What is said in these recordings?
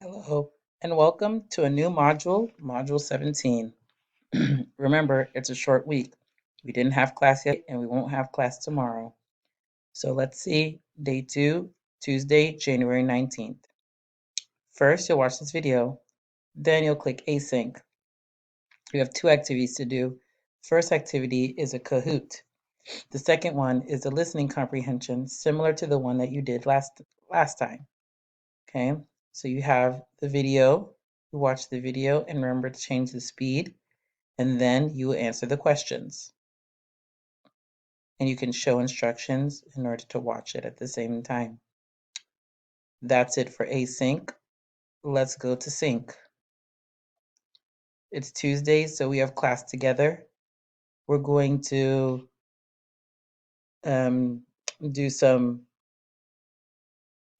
Hello, and welcome to a new module, Module 17. Remember, it's a short week. We didn't have class yet, and we won't have class tomorrow. So let's see, day 2, Tuesday, January 19th. First, you'll watch this video, then you'll click Async. You have 2 activities to do. First activity is a Kahoot. The second one is a listening comprehension, similar to the one that you did last time. Okay, so you have the video, you watch the video, and remember to change the speed, and then you answer the questions. And you can show instructions in order to watch it at the same time. That's it for async. Let's go to sync. It's Tuesday, so we have class together. We're going to do some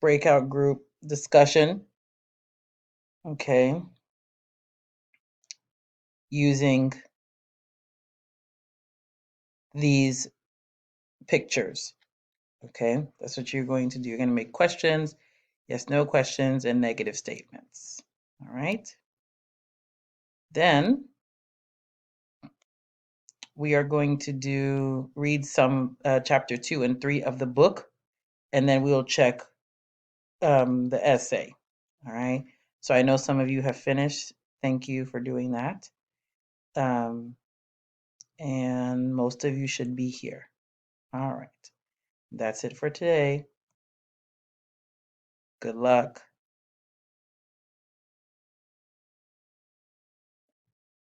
breakout group discussion, okay, using these pictures, okay? That's what you're going to do. You're going to make questions, yes, no questions, and negative statements, all right? Then we are going to read some chapter 2 and 3 of the book, and then we'll check the essay, all right? So I know some of you have finished. Thank you for doing that. And most of you should be here. All right. That's it for today. Good luck.